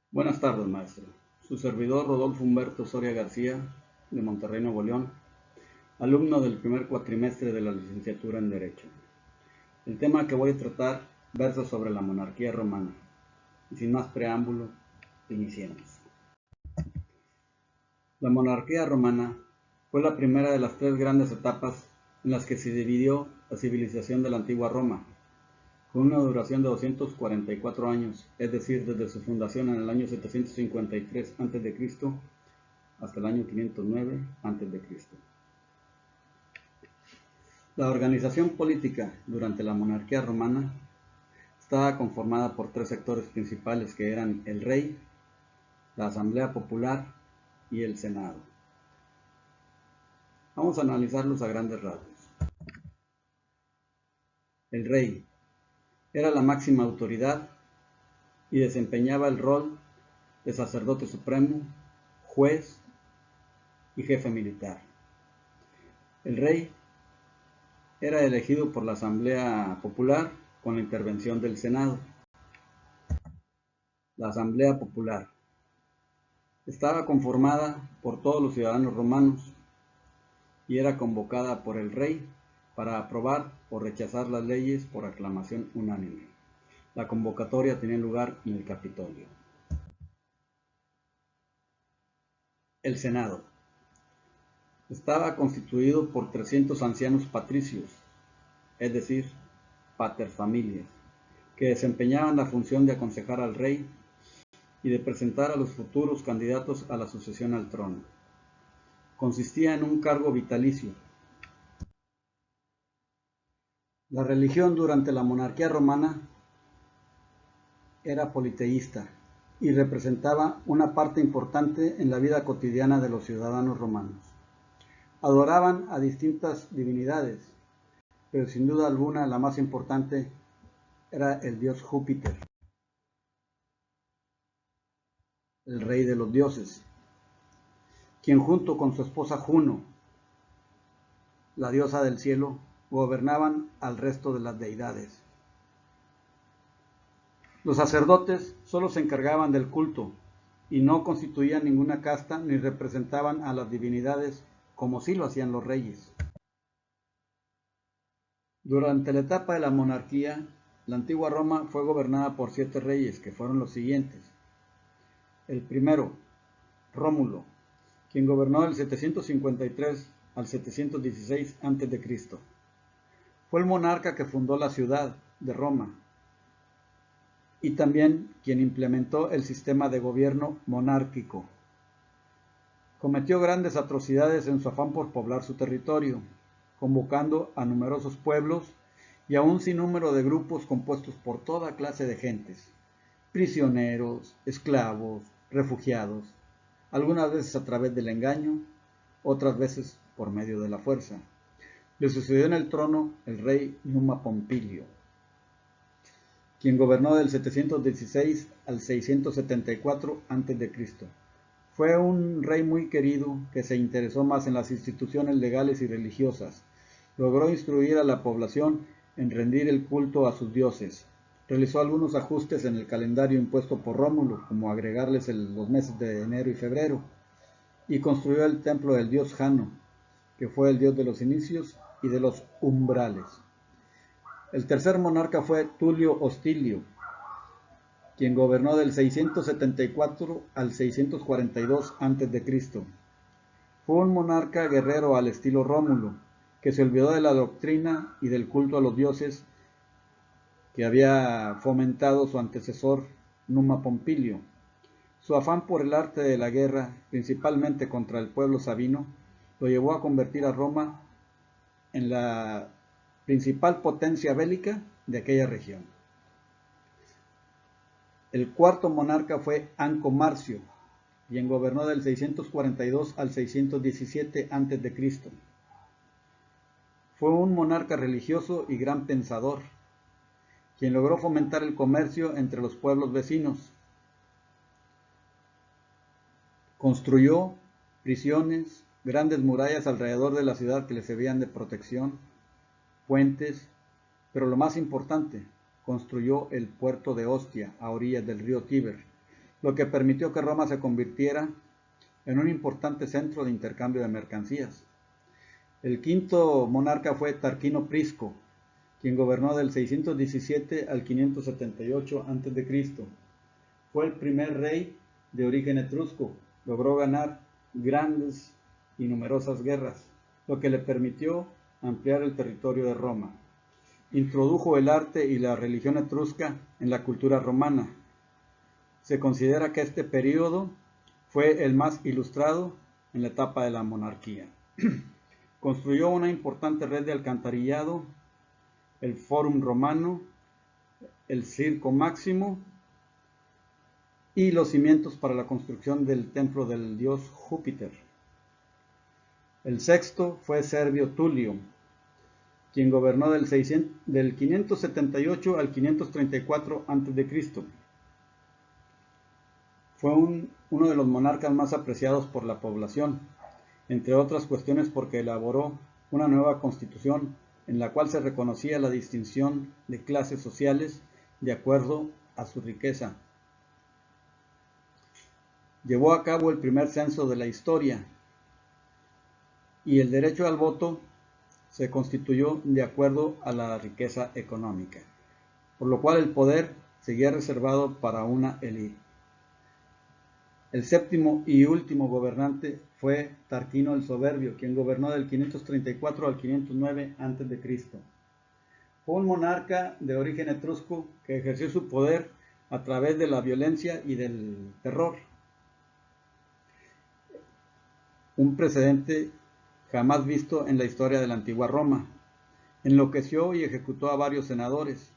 Buenas tardes, maestro. Su servidor Rodolfo Humberto Soria García, de Monterrey, Nuevo León, alumno del primer cuatrimestre de la licenciatura en Derecho. El tema que voy a tratar versa sobre la monarquía romana. Y sin más preámbulo, iniciemos. La monarquía romana fue la primera de las tres grandes etapas en las que se dividió la civilización de la antigua Roma, con una duración de 244 años, es decir, desde su fundación en el año 753 a.C. hasta el año 509 a.C. La organización política durante la monarquía romana estaba conformada por tres sectores principales que eran el rey, la asamblea popular y el senado. Vamos a analizarlos a grandes rasgos. El rey era la máxima autoridad y desempeñaba el rol de sacerdote supremo, juez y jefe militar. El rey era elegido por la asamblea popular con la intervención del senado. La asamblea popular estaba conformada por todos los ciudadanos romanos y era convocada por el rey para aprobar o rechazar las leyes por aclamación unánime. La convocatoria tenía lugar en el Capitolio. El Senado estaba constituido por 300 ancianos patricios, es decir, paterfamilias, que desempeñaban la función de aconsejar al rey y de presentar a los futuros candidatos a la sucesión al trono. Consistía en un cargo vitalicio. La religión durante la monarquía romana era politeísta y representaba una parte importante en la vida cotidiana de los ciudadanos romanos. Adoraban a distintas divinidades, pero sin duda alguna la más importante era el dios Júpiter, el rey de los dioses, quien junto con su esposa Juno, la diosa del cielo, gobernaban al resto de las deidades. Los sacerdotes solo se encargaban del culto y no constituían ninguna casta ni representaban a las divinidades como sí lo hacían los reyes. Durante la etapa de la monarquía, la antigua Roma fue gobernada por 7 reyes, que fueron los siguientes. El primero, Rómulo, quien gobernó del 753 al 716 a.C. Fue el monarca que fundó la ciudad de Roma y también quien implementó el sistema de gobierno monárquico. Cometió grandes atrocidades en su afán por poblar su territorio, convocando a numerosos pueblos y a un sinnúmero de grupos compuestos por toda clase de gentes, prisioneros, esclavos, refugiados, algunas veces a través del engaño, otras veces por medio de la fuerza. Le sucedió en el trono el rey Numa Pompilio, quien gobernó del 716 al 674 a.C. Fue un rey muy querido que se interesó más en las instituciones legales y religiosas. Logró instruir a la población en rendir el culto a sus dioses. Realizó algunos ajustes en el calendario impuesto por Rómulo, como agregarles los meses de enero y febrero, y construyó el templo del dios Jano, que fue el dios de los inicios y de los umbrales. El tercer monarca fue Tulio Hostilio, quien gobernó del 674 al 642 a.C. Fue un monarca guerrero al estilo Rómulo, que se olvidó de la doctrina y del culto a los dioses que había fomentado su antecesor Numa Pompilio. Su afán por el arte de la guerra, principalmente contra el pueblo sabino, lo llevó a convertir a Roma en la principal potencia bélica de aquella región. El cuarto monarca fue Anco Marcio, quien gobernó del 642 al 617 a.C. Fue un monarca religioso y gran pensador, quien logró fomentar el comercio entre los pueblos vecinos. Construyó prisiones, grandes murallas alrededor de la ciudad que le servían de protección, puentes, pero lo más importante, construyó el puerto de Ostia a orillas del río Tíber, lo que permitió que Roma se convirtiera en un importante centro de intercambio de mercancías. El quinto monarca fue Tarquino Prisco, quien gobernó del 617 al 578 a.C. Fue el primer rey de origen etrusco. Logró ganar grandes y numerosas guerras, lo que le permitió ampliar el territorio de Roma. Introdujo el arte y la religión etrusca en la cultura romana. Se considera que este periodo fue el más ilustrado en la etapa de la monarquía. Construyó una importante red de alcantarillado, el Forum Romano, el Circo Máximo y los cimientos para la construcción del templo del dios Júpiter. El sexto fue Servio Tulio, quien gobernó del 578 al 534 a.C. Fue uno de los monarcas más apreciados por la población, entre otras cuestiones porque elaboró una nueva constitución en la cual se reconocía la distinción de clases sociales de acuerdo a su riqueza. Llevó a cabo el primer censo de la historia y el derecho al voto se constituyó de acuerdo a la riqueza económica, por lo cual el poder seguía reservado para una élite. El séptimo y último gobernante fue Tarquino el Soberbio, quien gobernó del 534 al 509 a.C. Fue un monarca de origen etrusco que ejerció su poder a través de la violencia y del terror. Un precedente jamás visto en la historia de la antigua Roma. Enloqueció y ejecutó a varios senadores.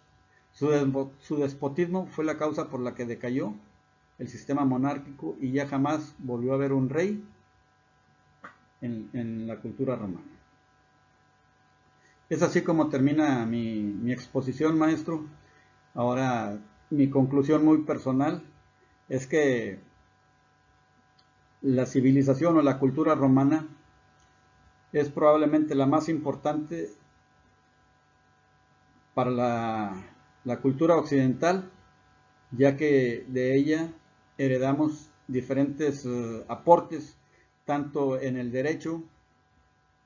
Su despotismo fue la causa por la que decayó el sistema monárquico y ya jamás volvió a haber un rey en la cultura romana. Es así como termina mi exposición, maestro. Ahora, mi conclusión muy personal es que la civilización o la cultura romana es probablemente la más importante para la cultura occidental, ya que de ella heredamos diferentes aportes, tanto en el derecho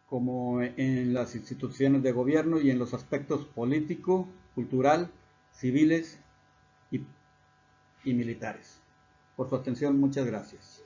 como en las instituciones de gobierno y en los aspectos político, cultural, civiles y militares. Por su atención, muchas gracias.